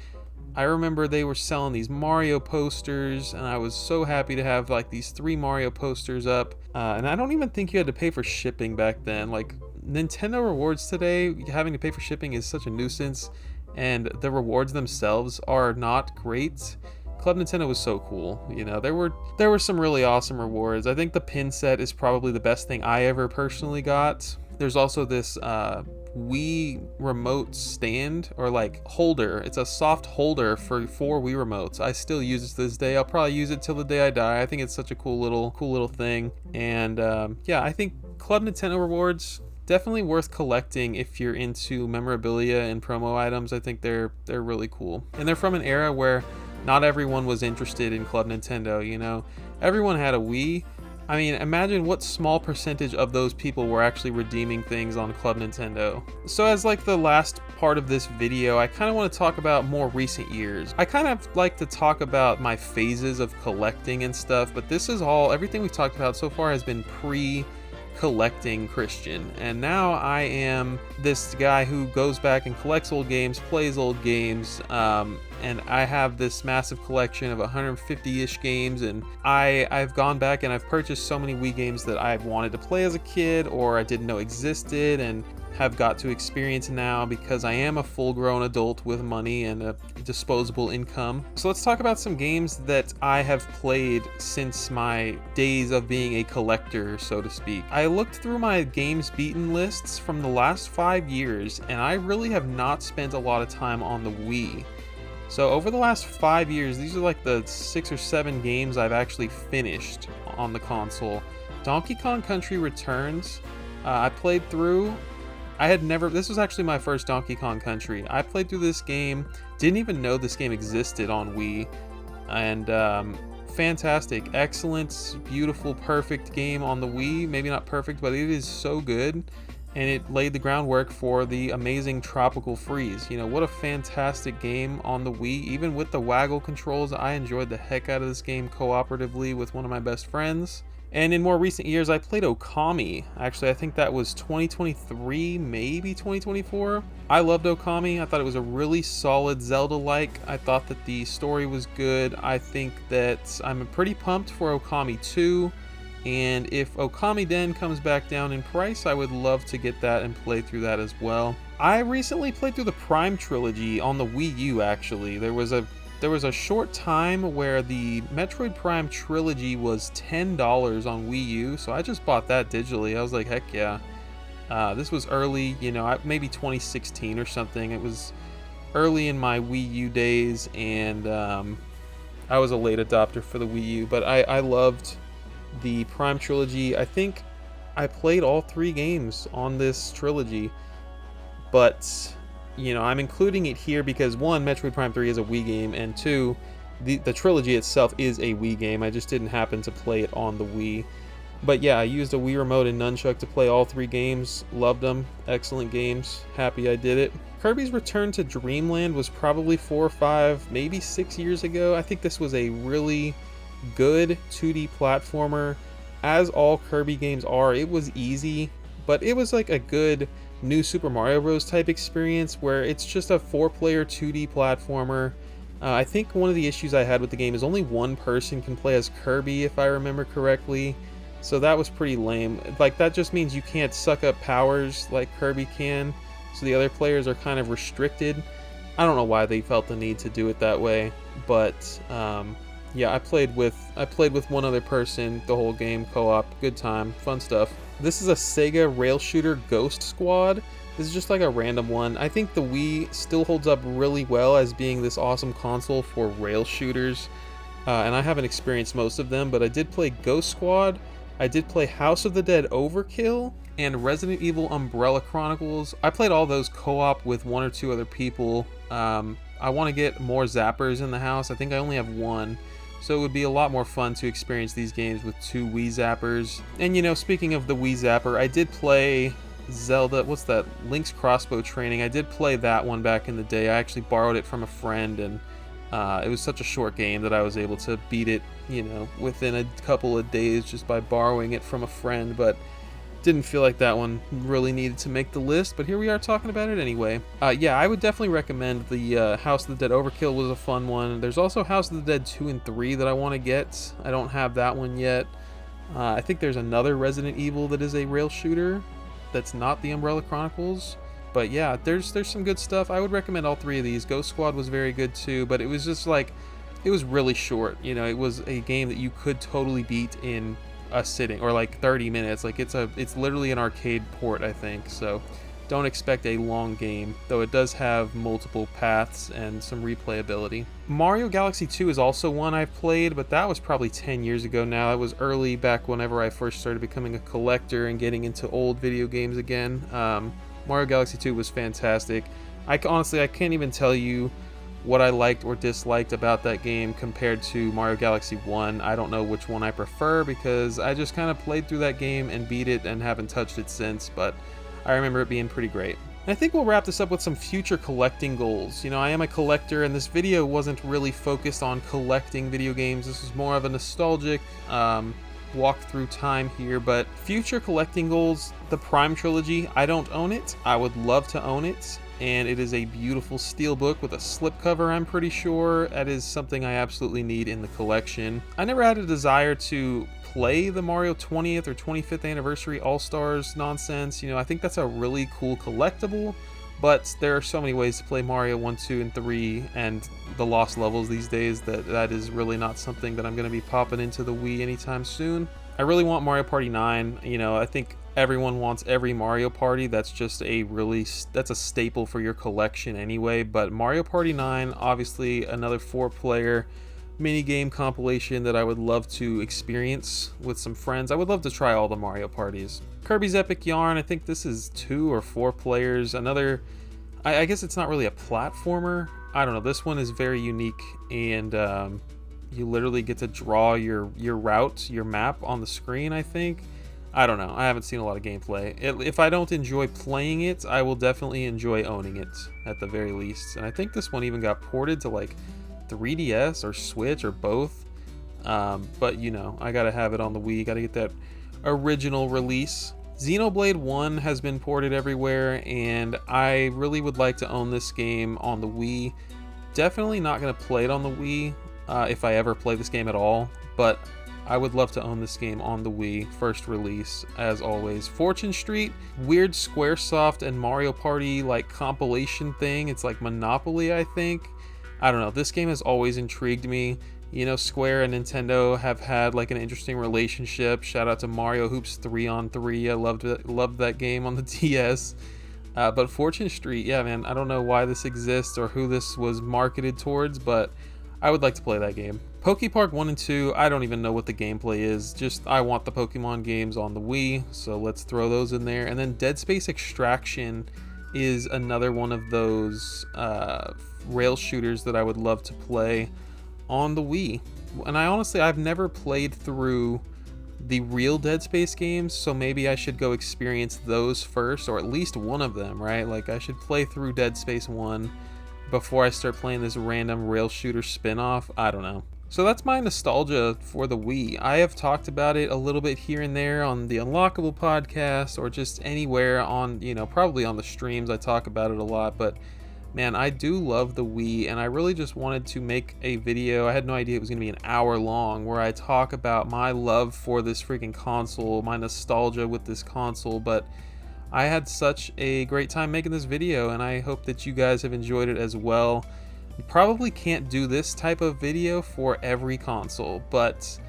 I remember they were selling these Mario posters, and I was so happy to have like these 3 Mario posters up. And I don't even think you had to pay for shipping back then. Like, Nintendo rewards today, having to pay for shipping is such a nuisance, and the rewards themselves are not great. Club Nintendo was so cool. You know, there were some really awesome rewards. I think the pin set is probably the best thing I ever personally got. There's also this Wii remote stand, or like holder. It's a soft holder for 4 Wii remotes. I still use it to this day. I'll probably use it till the day I die. I think it's such a cool little thing. And yeah, I think Club Nintendo rewards definitely worth collecting if you're into memorabilia and promo items. I think they're really cool, and they're from an era where not everyone was interested in Club Nintendo. You know, everyone had a Wii. I mean, imagine what small percentage of those people were actually redeeming things on Club Nintendo. So as like the last part of this video, I kind of want to talk about more recent years. I kind of like to talk about my phases of collecting and stuff, but this is all, everything we've talked about so far has been pre-collecting Christian. And now I am this guy who goes back and collects old games, plays old games, and I have this massive collection of 150-ish games, and I've gone back and I've purchased so many Wii games that I've wanted to play as a kid or I didn't know existed, and have got to experience now because I am a full-grown adult with money and a disposable income. So let's talk about some games that I have played since my days of being a collector, so to speak. I looked through my games beaten lists from the last 5 years, and I really have not spent a lot of time on the Wii. So over the last 5 years, these are like the 6 or 7 games I've actually finished on the console. Donkey Kong Country Returns, I played through. This was actually my first Donkey Kong Country. I played through this game, didn't even know this game existed on Wii, and fantastic, excellent, beautiful, perfect game on the Wii. Maybe not perfect, but it is so good. and it laid the groundwork for the amazing Tropical Freeze. You know, what a fantastic game on the Wii. Even with the waggle controls, I enjoyed the heck out of this game cooperatively with one of my best friends. And in more recent years, I played Okami. Actually, I think that was 2023, maybe 2024. I loved Okami. I thought it was a really solid Zelda-like. I thought that the story was good. I think that I'm pretty pumped for Okami 2. And if Okami Den comes back down in price, I would love to get that and play through that as well. I recently played through the Prime trilogy on the Wii U, actually. There was a short time where the Metroid Prime trilogy was $10 on Wii U, so I just bought that digitally. I was like, heck yeah. This was early, you know, maybe 2016 or something. It was early in my Wii U days, and I was a late adopter for the Wii U, but I loved the Prime trilogy. I think I played all 3 games on this trilogy, but you know, I'm including it here because 1, Metroid Prime 3 is a Wii game, and 2, the trilogy itself is a Wii game. I just didn't happen to play it on the Wii. But yeah, I used a Wii Remote and Nunchuck to play all 3 games. Loved them. Excellent games. Happy I did it. Kirby's Return to Dreamland was probably 4 or 5, maybe 6 years ago. I think this was a really good 2D platformer. As all Kirby games are, it was easy, but it was like a good New Super Mario Bros. Type experience where it's just a 4-player 2D platformer. I think one of the issues I had with the game is only one person can play as Kirby, if I remember correctly. So that was pretty lame. Like, that just means you can't suck up powers like Kirby can, so the other players are kind of restricted. I don't know why they felt the need to do it that way, but yeah, I played with one other person the whole game, co-op, good time, fun stuff. This is a Sega rail shooter, Ghost Squad. This is just like a random one. I think the Wii still holds up really well as being this awesome console for rail shooters, and I haven't experienced most of them, but I did play Ghost Squad. I did play House of the Dead Overkill and Resident Evil Umbrella Chronicles. I played all those co-op with 1 or 2 other people. I want to get more zappers in the house. I think I only have 1. So it would be a lot more fun to experience these games with 2 Wii Zappers. And you know, speaking of the Wii Zapper, I did play Zelda, what's that, Link's Crossbow Training. I did play that one back in the day. I actually borrowed it from a friend, and it was such a short game that I was able to beat it, you know, within a couple of days just by borrowing it from a friend, but didn't feel like that one really needed to make the list, but here we are talking about it anyway. Yeah, I would definitely recommend the House of the Dead Overkill. Was a fun one. There's also House of the Dead 2 and 3 that I want to get. I don't have that one yet. I think there's another Resident Evil that is a rail shooter that's not the Umbrella Chronicles. But yeah, there's some good stuff. I would recommend all 3 of these. Ghost Squad was very good too, but it was just like, it was really short. You know, it was a game that you could totally beat in a sitting, or like 30 minutes. Like, it's literally an arcade port, I think. So don't expect a long game, though it does have multiple paths and some replayability. Mario Galaxy 2 is also one I've played, but that was probably 10 years ago now. That was early, back whenever I first started becoming a collector and getting into old video games again. Mario Galaxy 2 was fantastic. Honestly, I can't even tell you what I liked or disliked about that game compared to Mario Galaxy 1. I don't know which one I prefer because I just kind of played through that game and beat it and haven't touched it since, but I remember it being pretty great. And I think we'll wrap this up with some future collecting goals. You know, I am a collector, and this video wasn't really focused on collecting video games. This was more of a nostalgic walk through time here, but future collecting goals, the Prime trilogy, I don't own it. I would love to own it, and it is a beautiful steelbook with a slipcover, I'm pretty sure. That is something I absolutely need in the collection. I never had a desire to play the Mario 20th or 25th anniversary All-Stars nonsense. You know, I think that's a really cool collectible, but there are so many ways to play Mario 1, 2, and 3 and the Lost Levels these days that is really not something that I'm going to be popping into the Wii anytime soon. I really want Mario Party 9. You know, I think everyone wants every Mario Party. That's just that's a staple for your collection anyway, but Mario Party 9, obviously another 4-player minigame compilation that I would love to experience with some friends. I would love to try all the Mario parties. Kirby's Epic Yarn, I think this is 2 or 4 players. Another, I guess it's not really a platformer. I don't know, this one is very unique, and you literally get to draw your route, your map on the screen, I think. I don't know. I haven't seen a lot of gameplay. If I don't enjoy playing it, I will definitely enjoy owning it at the very least. And I think this one even got ported to like 3DS or Switch or both. But you know, I gotta have it on the Wii. Gotta get that original release. Xenoblade 1 has been ported everywhere, and I really would like to own this game on the Wii. Definitely not gonna play it on the Wii if I ever play this game at all, but I would love to own this game on the Wii, first release, as always. Fortune Street, weird Squaresoft and Mario Party like compilation thing. It's like Monopoly, I think. I don't know. This game has always intrigued me. You know, Square and Nintendo have had like an interesting relationship. Shout out to Mario Hoops 3-on-3. I loved that game on the DS. But Fortune Street, yeah, man, I don't know why this exists or who this was marketed towards, but I would like to play that game. Pokepark 1 and 2, I don't even know what the gameplay is. Just, I want the Pokemon games on the Wii, so let's throw those in there. And then Dead Space Extraction is another one of those rail shooters that I would love to play on the Wii. And I've never played through the real Dead Space games, so maybe I should go experience those first, or at least one of them, right? Like, I should play through Dead Space 1 before I start playing this random rail shooter spin-off. I don't know. So that's my nostalgia for the Wii. I have talked about it a little bit here and there on the Unlockable podcast, or just anywhere on, you know, probably on the streams I talk about it a lot, but man, I do love the Wii, and I really just wanted to make a video. I had no idea it was going to be an hour long, where I talk about my love for this freaking console, my nostalgia with this console, but I had such a great time making this video, and I hope that you guys have enjoyed it as well. You probably can't do this type of video for every console, but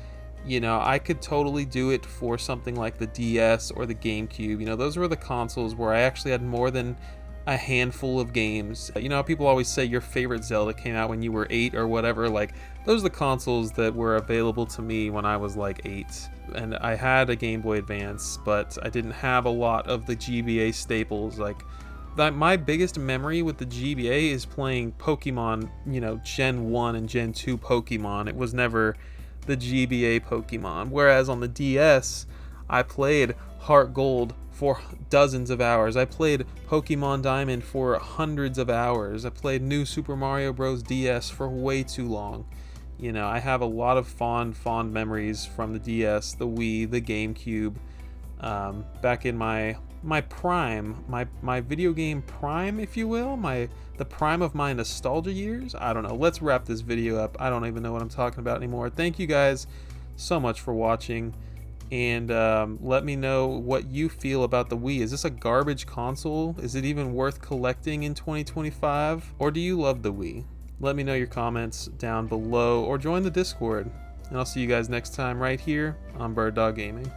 you know, I could totally do it for something like the DS or the GameCube. You know, those were the consoles where I actually had more than a handful of games. You know, people always say your favorite Zelda came out when you were 8 or whatever. Like, those are the consoles that were available to me when I was like 8. And I had a Game Boy Advance, but I didn't have a lot of the GBA staples. Like, my biggest memory with the GBA is playing Pokemon, you know, Gen 1 and Gen 2 Pokemon. It was never the GBA Pokemon. Whereas on the DS, I played Heart Gold for dozens of hours. I played Pokemon Diamond for hundreds of hours. I played New Super Mario Bros. DS for way too long. You know, I have a lot of fond memories from the DS, the Wii, the GameCube. Back in my prime, my video game prime, if you will, the prime of my nostalgia years. I don't know. Let's wrap this video up. I don't even know what I'm talking about anymore. Thank you guys so much for watching, and let me know what you feel about the Wii. Is this a garbage console? Is it even worth collecting in 2025? Or do you love the Wii? Let me know your comments down below, or join the Discord. And I'll see you guys next time right here on Bird Dog Gaming.